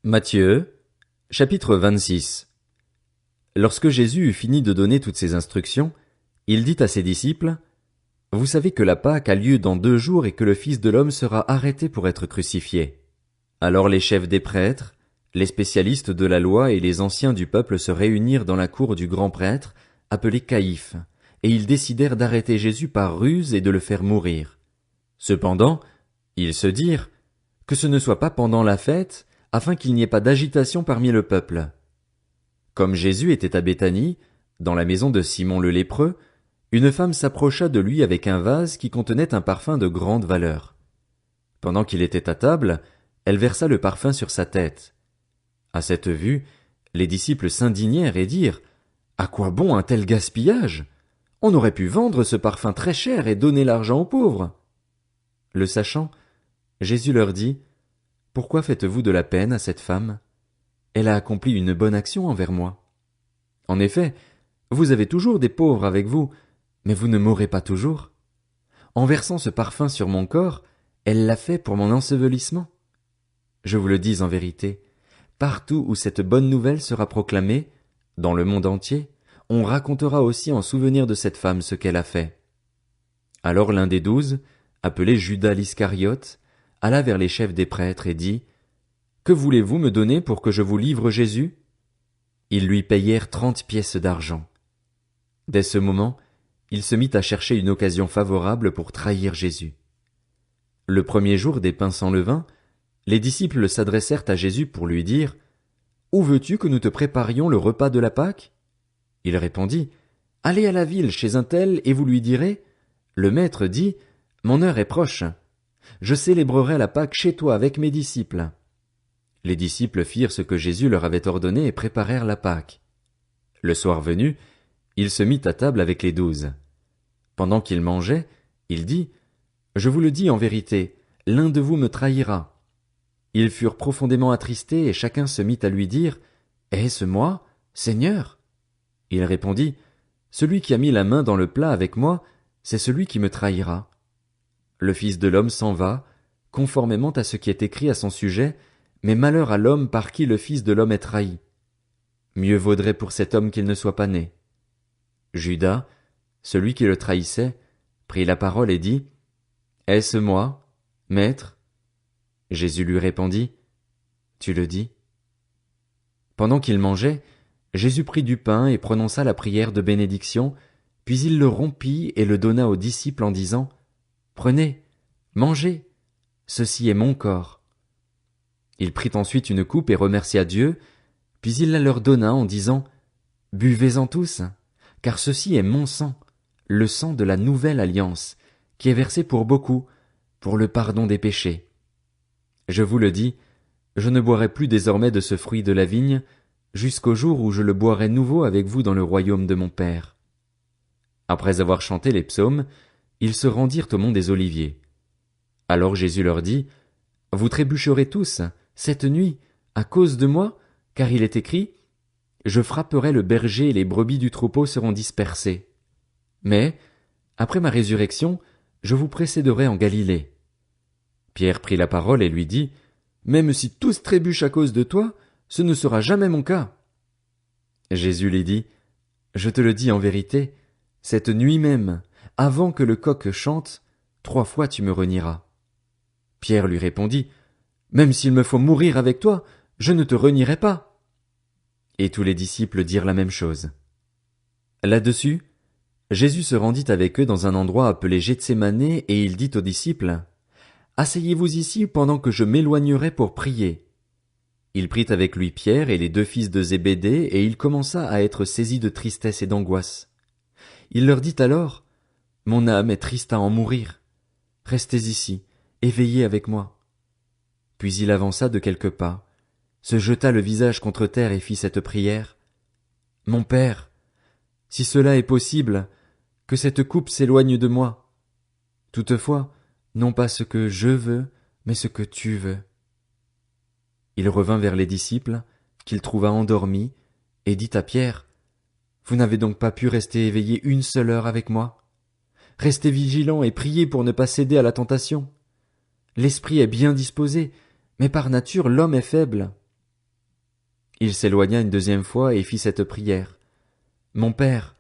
Matthieu, chapitre 26. Lorsque Jésus eut fini de donner toutes ces instructions, il dit à ses disciples, « Vous savez que la Pâque a lieu dans 2 jours et que le Fils de l'homme sera arrêté pour être crucifié. » Alors les chefs des prêtres, les spécialistes de la loi et les anciens du peuple se réunirent dans la cour du grand prêtre, appelé Caïphe, et ils décidèrent d'arrêter Jésus par ruse et de le faire mourir. Cependant, ils se dirent, « Que ce ne soit pas pendant la fête, afin qu'il n'y ait pas d'agitation parmi le peuple. » Comme Jésus était à Béthanie, dans la maison de Simon le lépreux, une femme s'approcha de lui avec un vase qui contenait un parfum de grande valeur. Pendant qu'il était à table, elle versa le parfum sur sa tête. À cette vue, les disciples s'indignèrent et dirent, « À quoi bon un tel gaspillage? On aurait pu vendre ce parfum très cher et donner l'argent aux pauvres. » Le sachant, Jésus leur dit, « Pourquoi faites-vous de la peine à cette femme? Elle a accompli une bonne action envers moi. En effet, vous avez toujours des pauvres avec vous, mais vous ne mourrez pas toujours. En versant ce parfum sur mon corps, elle l'a fait pour mon ensevelissement. Je vous le dis en vérité, partout où cette bonne nouvelle sera proclamée, dans le monde entier, on racontera aussi en souvenir de cette femme ce qu'elle a fait. » Alors l'un des 12, appelé Judas l'Iscariote, alla vers les chefs des prêtres et dit, « Que voulez-vous me donner pour que je vous livre Jésus? » Ils lui payèrent 30 pièces d'argent. Dès ce moment, il se mit à chercher une occasion favorable pour trahir Jésus. Le premier jour des pains sans levain, les disciples s'adressèrent à Jésus pour lui dire, « Où veux-tu que nous te préparions le repas de la Pâque? » Il répondit, « Allez à la ville chez un tel et vous lui direz, « Le maître dit, mon heure est proche. Je célébrerai la Pâque chez toi avec mes disciples. » Les disciples firent ce que Jésus leur avait ordonné et préparèrent la Pâque. Le soir venu, il se mit à table avec les 12. Pendant qu'il mangeait, il dit, « Je vous le dis en vérité, l'un de vous me trahira. » Ils furent profondément attristés et chacun se mit à lui dire, « Est-ce moi, Seigneur? » Il répondit, « Celui qui a mis la main dans le plat avec moi, c'est celui qui me trahira. » Le Fils de l'homme s'en va, conformément à ce qui est écrit à son sujet, mais malheur à l'homme par qui le Fils de l'homme est trahi. Mieux vaudrait pour cet homme qu'il ne soit pas né. Judas, celui qui le trahissait, prit la parole et dit, « Est-ce moi, Maître? » Jésus lui répondit, « Tu le dis. » Pendant qu'il mangeait, Jésus prit du pain et prononça la prière de bénédiction, puis il le rompit et le donna aux disciples en disant, « Prenez, mangez, ceci est mon corps. » Il prit ensuite une coupe et remercia Dieu, puis il la leur donna en disant, « Buvez-en tous, car ceci est mon sang, le sang de la nouvelle alliance, qui est versé pour beaucoup, pour le pardon des péchés. Je vous le dis, je ne boirai plus désormais de ce fruit de la vigne, jusqu'au jour où je le boirai nouveau avec vous dans le royaume de mon Père. » Après avoir chanté les psaumes, ils se rendirent au mont des Oliviers. Alors Jésus leur dit, « Vous trébucherez tous, cette nuit, à cause de moi, car il est écrit, « Je frapperai le berger et les brebis du troupeau seront dispersées. » Mais, après ma résurrection, je vous précéderai en Galilée. Pierre prit la parole et lui dit, « Même si tous trébuchent à cause de toi, ce ne sera jamais mon cas. » Jésus lui dit, « Je te le dis en vérité, cette nuit même, avant que le coq chante, 3 fois tu me renieras. » Pierre lui répondit, « Même s'il me faut mourir avec toi, je ne te renierai pas. » Et tous les disciples dirent la même chose. Là-dessus, Jésus se rendit avec eux dans un endroit appelé Gethsémané et il dit aux disciples, « Asseyez-vous ici pendant que je m'éloignerai pour prier. » Il prit avec lui Pierre et les 2 fils de Zébédée et il commença à être saisi de tristesse et d'angoisse. Il leur dit alors, « Mon âme est triste à en mourir. Restez ici, et veillez avec moi. » Puis il avança de quelques pas, se jeta le visage contre terre et fit cette prière. « Mon Père, si cela est possible, que cette coupe s'éloigne de moi. Toutefois, non pas ce que je veux, mais ce que tu veux. » Il revint vers les disciples, qu'il trouva endormis, et dit à Pierre, « Vous n'avez donc pas pu rester éveillé 1 seule heure avec moi? Restez vigilants et priez pour ne pas céder à la tentation. L'esprit est bien disposé, mais par nature l'homme est faible. » Il s'éloigna une deuxième fois et fit cette prière. Mon Père,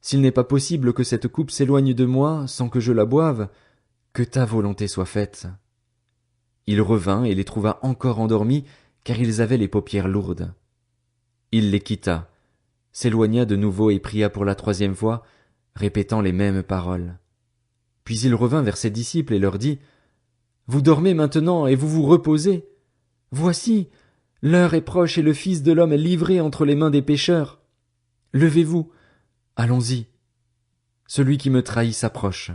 s'il n'est pas possible que cette coupe s'éloigne de moi sans que je la boive, que ta volonté soit faite. Il revint et les trouva encore endormis, car ils avaient les paupières lourdes. Il les quitta, s'éloigna de nouveau et pria pour la troisième fois, répétant les mêmes paroles. Puis il revint vers ses disciples et leur dit, « Vous dormez maintenant et vous vous reposez. Voici, l'heure est proche et le Fils de l'homme est livré entre les mains des pécheurs. Levez-vous, allons-y. Celui qui me trahit s'approche. »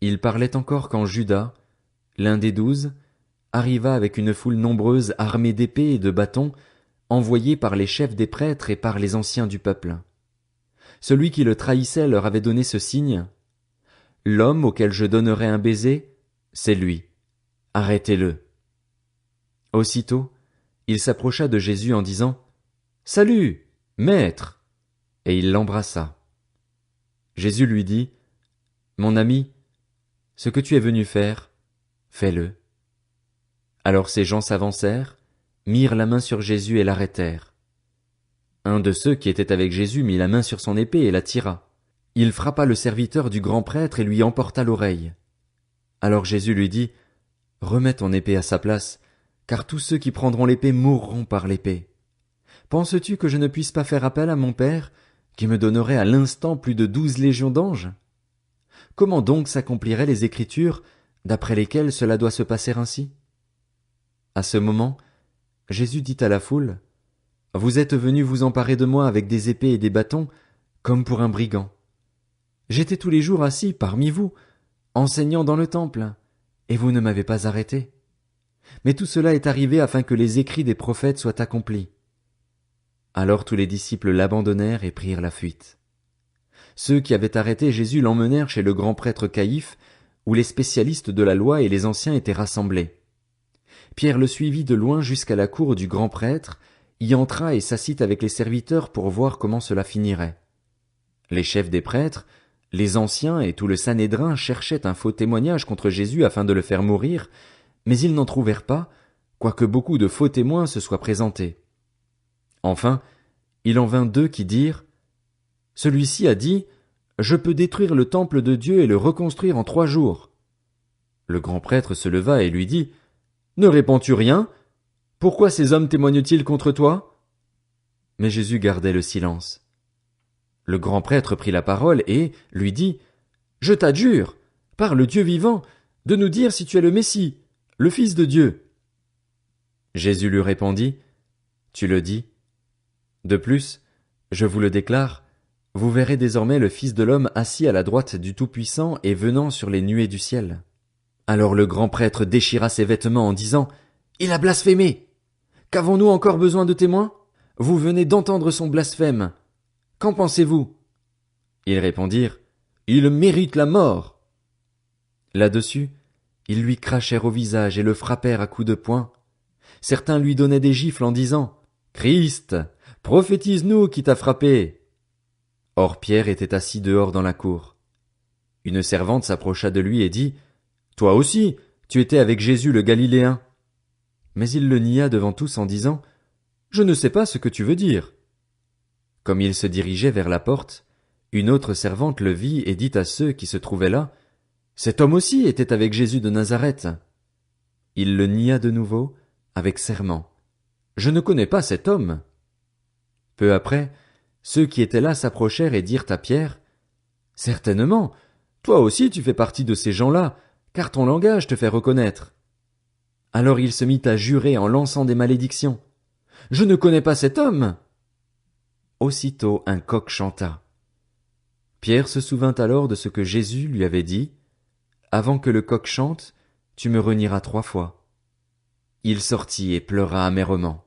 Il parlait encore quand Judas, l'un des 12, arriva avec une foule nombreuse armée d'épées et de bâtons, envoyés par les chefs des prêtres et par les anciens du peuple. Celui qui le trahissait leur avait donné ce signe. « L'homme auquel je donnerai un baiser, c'est lui. Arrêtez-le. » Aussitôt, il s'approcha de Jésus en disant, « Salut, maître !» Et il l'embrassa. Jésus lui dit, « Mon ami, ce que tu es venu faire, fais-le. » Alors ces gens s'avancèrent, mirent la main sur Jésus et l'arrêtèrent. Un de ceux qui étaient avec Jésus mit la main sur son épée et la tira. Il frappa le serviteur du grand prêtre et lui emporta l'oreille. Alors Jésus lui dit, « Remets ton épée à sa place, car tous ceux qui prendront l'épée mourront par l'épée. Penses-tu que je ne puisse pas faire appel à mon Père, qui me donnerait à l'instant plus de 12 légions d'anges? Comment donc s'accompliraient les Écritures, d'après lesquelles cela doit se passer ainsi? » À ce moment, Jésus dit à la foule, « Vous êtes venus vous emparer de moi avec des épées et des bâtons, comme pour un brigand. J'étais tous les jours assis parmi vous, enseignant dans le temple, et vous ne m'avez pas arrêté. Mais tout cela est arrivé afin que les écrits des prophètes soient accomplis. » Alors tous les disciples l'abandonnèrent et prirent la fuite. Ceux qui avaient arrêté Jésus l'emmenèrent chez le grand prêtre Caïphe, où les spécialistes de la loi et les anciens étaient rassemblés. Pierre le suivit de loin jusqu'à la cour du grand prêtre, y entra et s'assit avec les serviteurs pour voir comment cela finirait. Les chefs des prêtres, les anciens et tout le Sanhédrin cherchaient un faux témoignage contre Jésus afin de le faire mourir, mais ils n'en trouvèrent pas, quoique beaucoup de faux témoins se soient présentés. Enfin, il en vint 2 qui dirent, « Celui-ci a dit, je peux détruire le temple de Dieu et le reconstruire en 3 jours. » Le grand prêtre se leva et lui dit, « Ne réponds-tu rien? Pourquoi ces hommes témoignent-ils contre toi? » Mais Jésus gardait le silence. Le grand prêtre prit la parole et lui dit, « Je t'adjure, par le Dieu vivant, de nous dire si tu es le Messie, le Fils de Dieu. » Jésus lui répondit, « Tu le dis. De plus, je vous le déclare, vous verrez désormais le Fils de l'homme assis à la droite du Tout-Puissant et venant sur les nuées du ciel. » Alors le grand prêtre déchira ses vêtements en disant, « Il a blasphémé! Qu'avons-nous encore besoin de témoins? Vous venez d'entendre son blasphème. Qu'en pensez-vous? » Ils répondirent, « Il mérite la mort. » Là-dessus, ils lui crachèrent au visage et le frappèrent à coups de poing. Certains lui donnaient des gifles en disant, « Christ, prophétise-nous qui t'a frappé. » Or Pierre était assis dehors dans la cour. Une servante s'approcha de lui et dit, « Toi aussi, tu étais avec Jésus le Galiléen. » Mais il le nia devant tous en disant, « Je ne sais pas ce que tu veux dire. » Comme il se dirigeait vers la porte, une autre servante le vit et dit à ceux qui se trouvaient là, « Cet homme aussi était avec Jésus de Nazareth. » Il le nia de nouveau, avec serment, « Je ne connais pas cet homme. » Peu après, ceux qui étaient là s'approchèrent et dirent à Pierre, « Certainement, toi aussi tu fais partie de ces gens-là, car ton langage te fait reconnaître. » Alors il se mit à jurer en lançant des malédictions. « Je ne connais pas cet homme. » Aussitôt un coq chanta. Pierre se souvint alors de ce que Jésus lui avait dit, « Avant que le coq chante, tu me renieras 3 fois. » Il sortit et pleura amèrement.